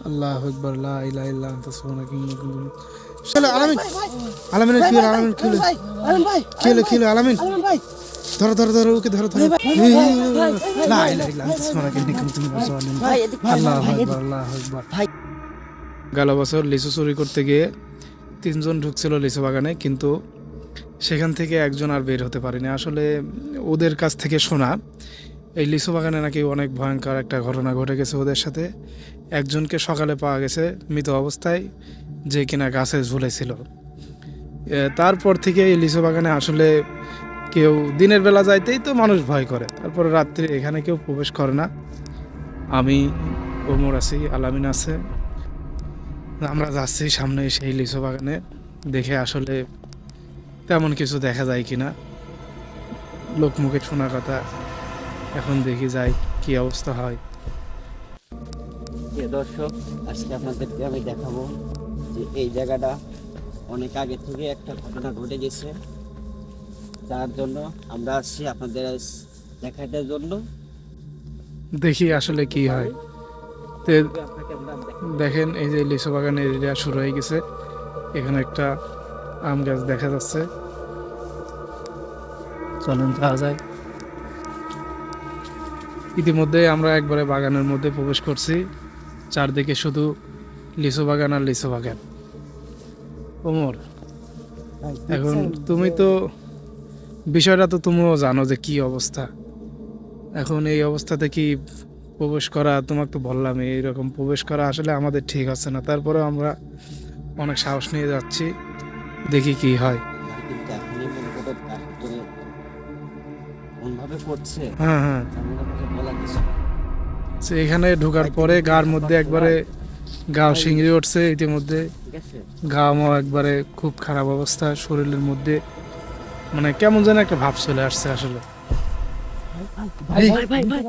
আল্লাহু আকবার, লা ইলাহা ইল্লা আনতা সুবহানাকা ইন্নী কুনতু মিনাজ শালা আলামিন, আলামিন কি হলো? আলামিন কি হলো? আলম ভাই, কি হলো আলামিন? আলম ভাই, ধরো ওকে ধরো। লা ইলাহা ইল্লা আনতা সুবহানাকা ইন্নী কুনতু মিনাজ জালিমিন। ভাই এদিক আল্লাহু আকবার। ভাই গেল বছর লিচু চুরি করতে গিয়ে 3 জন ঢুকছিল লিচু বাগানে, কিন্তু সেখান থেকে একজন আর বের হতে পারেনি। আসলে ওদের কাছ থেকে শোনা এই লিচু বাগানে নাকি অনেক ভয়ঙ্কর একটা ঘটনা ঘটে গেছে ওদের সাথে। একজনকে সকালে পাওয়া গেছে মৃত অবস্থায়, যে কিনা গাছে ঝুলেছিল। তারপর থেকে এই লিচু বাগানে আসলে কেউ দিনের বেলা যাইতেই তো মানুষ ভয় করে, তারপরে রাত্রে এখানে কেউ প্রবেশ করে না। আমি, ওমর আছি, আলামিন আছে, আমরা যাচ্ছি সামনে সেই লিচু বাগানে, দেখে আসলে তেমন কিছু দেখা যায় কিনা। লোকমুখে শোনা কথা, এখন দেখি যাই কি অবস্থা হয়। প্রিয় দর্শক, আজকে আপনাদেরকে আমি দেখাবো যে এই জায়গাটা অনেক আগে থেকে একটা ঘটনা ঘটে গেছে, যার জন্য আমরা আসছি আপনাদের দেখাটার জন্য। দেখি আসলে কি হয়। তে আপনাকে আমরা দেখেন এই যে লিচু বাগানের এরিয়া শুরু হয়ে গেছে, এখানে একটা আম গাছ দেখা যাচ্ছে, চলুন যাওয়া যায়। ইতিমধ্যে আমরা একবারে বাগানের মধ্যে প্রবেশ করছি, চারদিকে শুধু লিচু বাগান আর লিচু বাগান। ওমর, এখন তুমি তো বিষয়টা তো তুমিও জানো যে কি অবস্থা। এখন এই অবস্থাতে কি প্রবেশ করা, তোমাকে তো বললাম এইরকম প্রবেশ করা আসলে আমাদের ঠিক আছে না, তারপরেও আমরা অনেক সাহস নিয়ে যাচ্ছি, দেখি কি হয়। কিন্তু এখনই মনে করো তার ভিতরে কোনভাবে পড়ছে হ্যাঁ, আমার কাছে বলা কিছু সে এখানে ঢোকার পরে গার মধ্যে একবারে গাও শিংড়ি উঠছে ইতিমধ্যে, ঠিক আছে। গাও একবারে খুব খারাপ অবস্থা, শরীরের মধ্যে মানে কেমন যেন একটা ভাব চলে আসছে আসলে। ভাই ভাই ভাই ভাই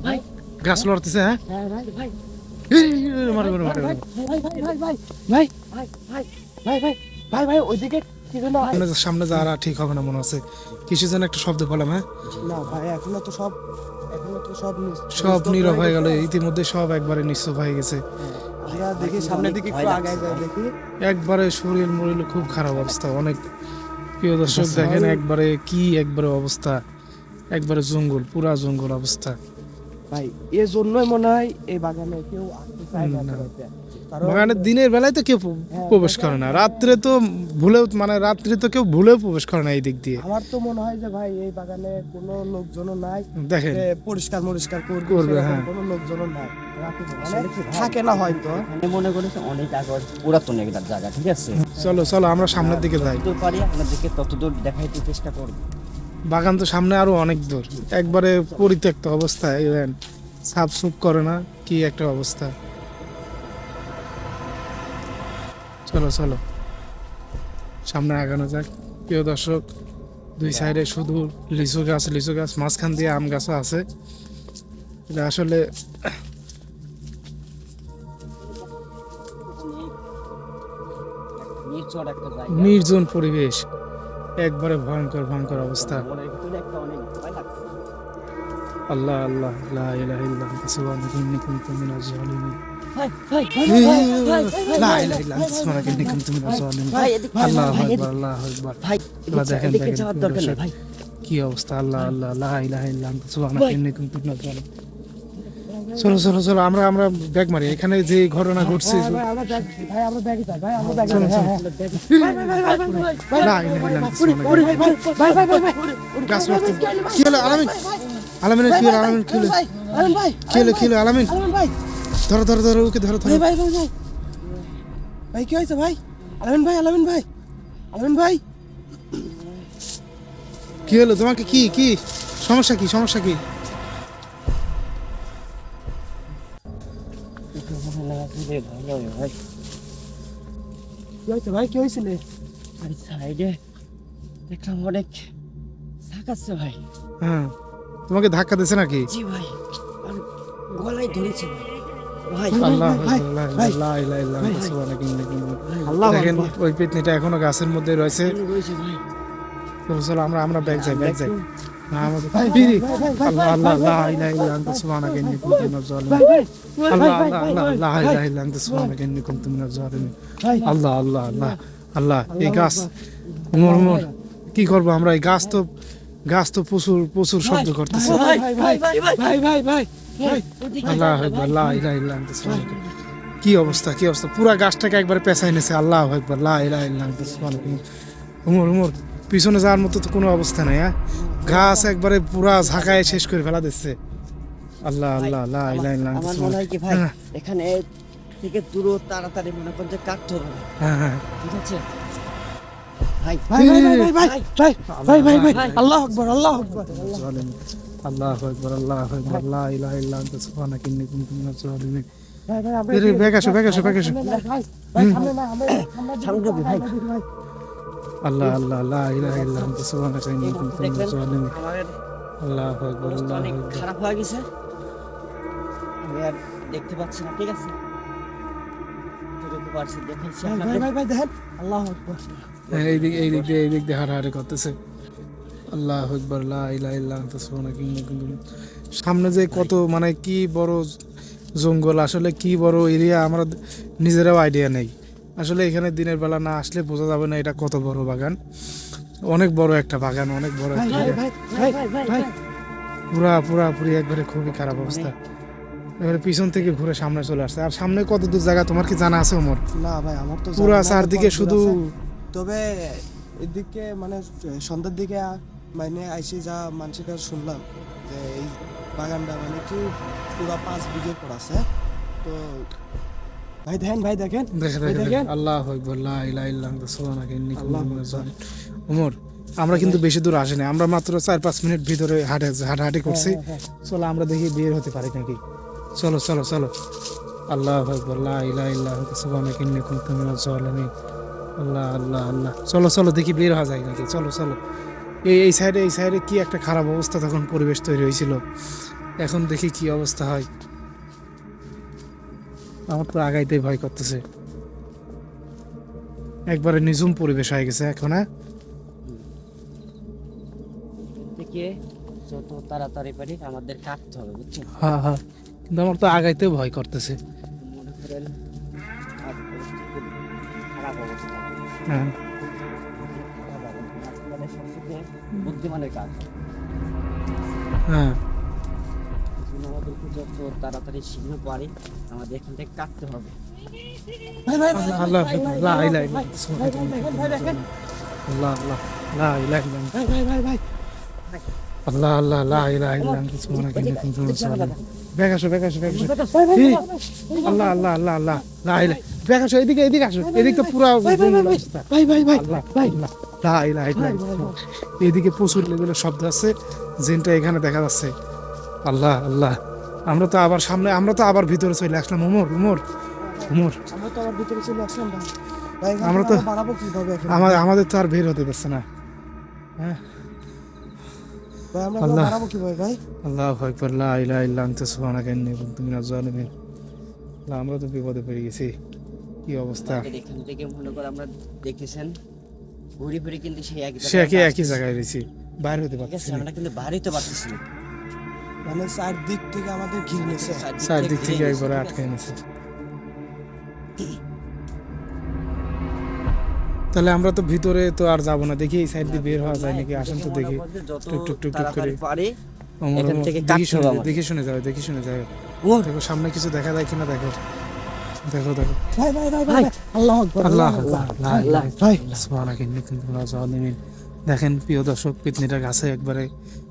ভাই গাছ লড়তেছে, হ্যাঁ ভাই ভাই মারে ভাই ভাই ভাই ভাই ভাই ভাই ওইদিকে কি যেন সামনে যাওয়া ঠিক হবে না মনে হচ্ছে, কিছু যেন একটা শব্দ পেলাম। হ্যাঁ, না ভাই এখনো তো সব সব নীরব হয়ে গেল, ইতিমধ্যে সব একবারে নিশ্চুপ হয়ে গেছে। আমরা দেখি সামনের দিকে একটু আগে যাই দেখি। একবারে শরীর মরিল, খুব খারাপ অবস্থা অনেক। প্রিয় দর্শক দেখেন একবারে কি একবারে অবস্থা, একবারে জঙ্গল, পুরা জঙ্গল অবস্থা। ভাই এর জন্যই মনে হয় এই বাগানে কেউ আসতে চায় না। না। কারণ বাগানের দিনের বেলায় তো কেউ প্রবেশ করে না, রাত্রে তো ভুলেও মানে রাত্রে তো কেউ ভুলেও প্রবেশ করে না এই দিক দিয়ে। আমার তো মনে হয় যে ভাই এই বাগানে কোনো লোকজনও নাই, দেখেন যে পরিষ্কার করবে করবে, সেরকম হ্যাঁ। কোনো লোকজনও নাই। মানে থাকে না হয়তো, আমি মনে করেছি অনেক আগর পুরাতন একটা জায়গা, ঠিক আছে। চলো আমরা সামনের দিকে যাই। যতদূর পারি আপনাদেরকে ততদূর দেখাইতে চেষ্টা করব। বাগান তো সামনে আরো অনেক দূর, একবারে পরিত্যক্ত অবস্থায়, সাফ সুপ করে না, কি একটা অবস্থা। চলো সামনে আগানো যাক। প্রিয় দর্শক, দুই সাইডে শুধু লিচু গাছ, মাঝখান দিয়ে আম গাছও আছে। এটা আসলে নির্জন একটা জায়গা, নির্জন পরিবেশ, একবারে ভয়ঙ্কর অবস্থা। মনের ভিতরে একটা অনেক ভয় লাগছে। আল্লাহ লা ইলাহা ইল্লা আনতা সুবহানাকা ইন্নী কুনতু মিনাজ জালিমিন। ভাই ভাই লা ইলাহা ইল্লা আনতা সুবহানাকা ইন্নী কুনতু মিনাজ জালিমিন। ভাই এদিক আল্লাহু আকবার। ভাই দেখেন এদিকে যাওয়ার দরকার নেই ভাই। কি অবস্থা, আল্লাহ লা ইলাহা ইল্লা আনতা সুবহানাকা ইন্নী কুনতু মিনাজ জালিমিন। চলো আমরা ব্যাগ মারি, এখানে যে ঘটনা ঘটছে। আমরা ব্যাগে যাই ভাই, আমরা ব্যাগে চলো। লা ইলাহা ইল্লা আনতা সুবহানাকা গাছ লড়ছে। কি হলো আলামিন কি হলো? আলামিন ধরো ওকে ধরো। ভাই কি হয়েছে ভাই? আলামিন ভাই কি হলো তোমাকে? কি সমস্যা কি? কি হয়েছিল? আরে সাইডে দেখলাম অনেক সাকাচ্ছে ভাই। হ্যাঁ, তোমাকে ধাক্কা দিছে নাকি? জি ভাই, আর গলায় ধরেছে ভাই। আল্লাহ লা ইলাহা ইল্লা আনতা সুবহানাকা ইন্নী কুনতু। দেখেন ওই পেতনিটা এখনো গাছের মধ্যে রয়েছে। ভাই চলো আমরা ব্যাগ যাই। না আমাদের বিড়ি আল্লাহ আল্লাহ লা ইলাহা ইল্লা আনতা সুবহানাকা ইন্নী কুনতু মিনাজ জালিমিন আল্লাহ আল্লাহ আল্লাহ লা ইলাহা ইল্লা আনতা সুবহানাকা ইন্নী কুনতু মিনাজ জালিমিন আল্লাহ আল্লাহ আল্লাহ আল্লাহ এই গাছ উমর উমর কি করব আমরা এই গাছ তো প্রচুর প্রচুর শব্দ করতেছে আল্লাহ আকবার লা ইলাহা ইল্লা আনতা সুবহানাকা কি অবস্থা পুরা গাছটাকে একবারে পেছাই নিয়েছে আল্লাহ আকবার লা ইলাহা ইল্লা আনতা সুবহানাকা উমর উমর পিছনে যাওয়ার মতো তো কোনো অবস্থা নাই হ্যাঁ গাছ একবারে পুরা ঝাঁকায় শেষ করে ফেলা দিচ্ছে আল্লাহ আল্লাহ লা ইলাহা ইল্লা আনতা আমার মনে হয় কি ভাই এখানে থেকে দূর তাড়াতাড়ি মনে করেন যে কাটতে হবে হ্যাঁ হ্যাঁ ঠিক আছে ভাই আল্লাহু আকবার আল্লাহু আকবার জালিমিন আল্লাহু আকবার লা ইলাহা ইল্লা আনতা সুবহানাকা ইন্নী কুনতু মিনাজ জালিমিন এরে ব্যাগ আসো সামনে যাবি ভাই আল্লাহ আল্লাহ লা ইলাহা ইল্লা আনতা সুবহানাকা ইন্নী কুনতু মিনাজ জালিমিন আমাদের আল্লাহু আকবার অবস্থা আল্লাহু অনেক আকবার খারাপ হয়ে গেছে আমি আর দেখতে পাচ্ছি না ঠিক আছে দেখতে পাচ্ছি দেখাচ্ছি আপনাদের দেখেন আল্লাহু আকবার এই দিক দিয়ে হাঁটাহাঁটি করতেছে আল্লাহু আকবার লা ইলাহা ইল্লা আনতা সুবহানাকা ইন্নী কুনতু মিনাজ সামনে যে কত মানে কি বড় জঙ্গল আসলে কি বড় এরিয়া আমরা নিজেরাও আইডিয়া নেই আসলে এখানে দিনের বেলা না আসলে বোঝা যাবে না এটা কত বড় বাগান অনেক বড় একটা বাগান অনেক বড় একটা পুরি একবারে খুবই খারাপ অবস্থা এবারে পিছন থেকে ঘুরে সামনে চলে আসছে আর সামনে কত দূর জায়গা তোমার কি জানা আছে ওমর না ভাই আমার তো পুরা জানা নাই, চারদিকে কত দূর শুধু আছে। তবে এদিকে মানে সন্ধ্যার দিকে মানে আইসি যা মানুষের কাছে শুনলাম যে এই বাগানটা মানে কি পুরো 5 বিঘে পর আছে তো ভাই দেখেন দেখেন আল্লাহু আকবার লা ইলাহা ইল্লা আনতা সুবহানাকা ইন্নী কুনতু মিনাজ জালিমিন ওমর আমরা কিন্তু বেশি দূর আসিনি আমরা মাত্র 4-5 মিনিট ভিতরে হাঁটাহাঁটি করছি চলো আমরা দেখি বের হতে পারি নাকি চলো আল্লাহু আকবার লা ইলাহা ইল্লা আনতা সুবহানাকা ইন্নী কুনতু মিনাজ জালিমিন আল্লাহ আল্লাহ আল্লাহ চলো দেখি বের হওয়া যায় নাকি চলো এই সাইডে কি একটা খারাপ অবস্থা তখন পরিবেশ তৈরি হয়েছিল এখন দেখি কি অবস্থা হয় আমার তো আগাইতে ভয় করতেছে একবারে নিঝুম পরিবেশ হয়ে গেছে এখন হ্যাঁ থেকে যত তাড়াতাড়ি পারি আমাদের কাটতে হবে বুঝছেন হ্যাঁ কিন্তু আমার তো আগাইতে ভয় করতেছে মনে করেন আর পরিস্থিতি খুব খারাপ অবস্থা হ্যাঁ আজকালের সবচেয়ে বুদ্ধিমানের কাজ হ্যাঁ এই জন্য আমাদেরকে যত তাড়াতাড়ি শীঘ্র পারি আমাদের এখান থেকে কাটতে হবে আল্লাহ লা ইলাহা ইল্লা আল্লাহ আল্লাহ লা ইলাহা ইল্লা আল্লাহ আল্লাহ লা ইলাহা ইল্লা আনতা সুবহানাকা ইন্নী কুনতু মিনাজ জালিমিন ব্যাগ আসো আল্লাহ লা ইলাহা ব্যাগ আসো এদিকে আসো এদিকে পুরো অবস্থা ভাই লা ইলাহা ইল্লা এদিকে প্রচুর লেভেলের শব্দ আছে যেটা এখানে দেখা যাচ্ছে আল্লাহ আমরা তো আবার ভিতরে চলে আসলাম ওমর আমরা তো আবার ভিতরে চলে আসলাম ভাই আমরা তো বাড়াবো কিভাবে এখন আমাদের তো আর বের হতে দিচ্ছে না হ্যাঁ ভাই আমরা আল্লাহ। বাড়াবো কিভাবে ভাই আল্লাহু আকবার লা ইলাহা ইল্লা আনতা সুবহানাকা ইন্নী কুনতু মিনাজ জালিমিন আমরা তো বিপদে পড়ে গেছি কি অবস্থা আমাদের এখান থেকে মনে করে আমরা দেখেছেন ঘুরে ফিরে কিন্তু সেই সে একই জায়গায় রয়েছি বাইরে হতে ঠিক পারছি আছে না আমরা কিন্তু বাড়িতে পারতেছি না মানে চারদিক থেকে আমাদের ঘিরে নিয়েছে চারদিক থেকে ঘিরে একবারে নিয়েছে, আটকে এনেছে তাহলে আমরা তো ভিতরে তো আর যাবো না দেখি এই সাইড দিয়ে বের হওয়া যায় নাকি আসেন তো দেখি যত টুক করে তাড়াতাড়ি পারি ওমর, এখান ওমর, থেকে কাটতে হবে আমাদের। দেখে শুনে যাও ও দেখো সামনে কিছু দেখা যায় কিনা দেখো ভাই আল্লাহু আকবার আল্লাহ ভাই সুবহানাকা ইন্নী কুনতু মিনাজ জালিমিন দেখেন প্রিয় দর্শক পিতনিটা গাছে একবারে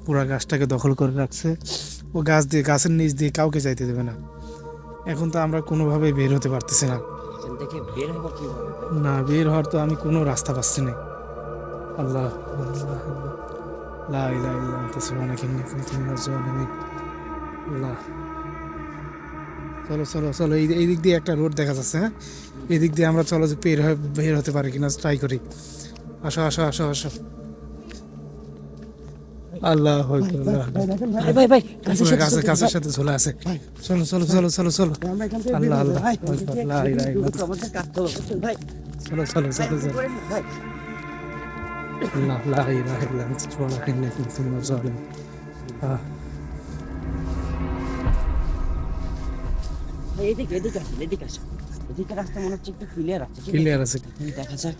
পুরা গাছটাকে দখল করে রাখছে ও গাছের নিচ দিয়ে কাউকে যাইতে দেবে না এখন তো আমরা কোনোভাবেই বের হতে পারতেছি না এখান থেকে বের হবো কিভাবে না বের হওয়ার তো আমি কোনো রাস্তা পাচ্ছি না আল্লাহ লা ইলাহা ইল্লা আনতা সুবহানাকা ইন্নী কুনতু মিনাজ জালিমিন আল্লাহ চলো এই দিক দিয়ে একটা রোড দেখা যাচ্ছে হ্যাঁ এই দিক দিয়ে আমরা চলো যে বের হতে পারি কিনা ট্রাই করি আসো আল্লাহ ভাই গাছের সাথে ঝোলা আছে চলো আমরা এখান থেকে আল্লাহ বের হবো, ভাই লা ইলাহা ইল্লা আমাদের কাটতে হবে বুঝছেন ভাই চলো ভাই, ভাই আল্লাহ লা ইলাহা ইল্লা আনতা সুবহানাকা ইন্নী কুনতু মিনাজ জালিমিন। এদিকে এদিকে আসেন, এদিকে আসেন। এদিকে রাস্তা মনে হচ্ছে একটু ক্লিয়ার আছে, ঠিক আছে? ক্লিয়ার আছে। দেখা যাক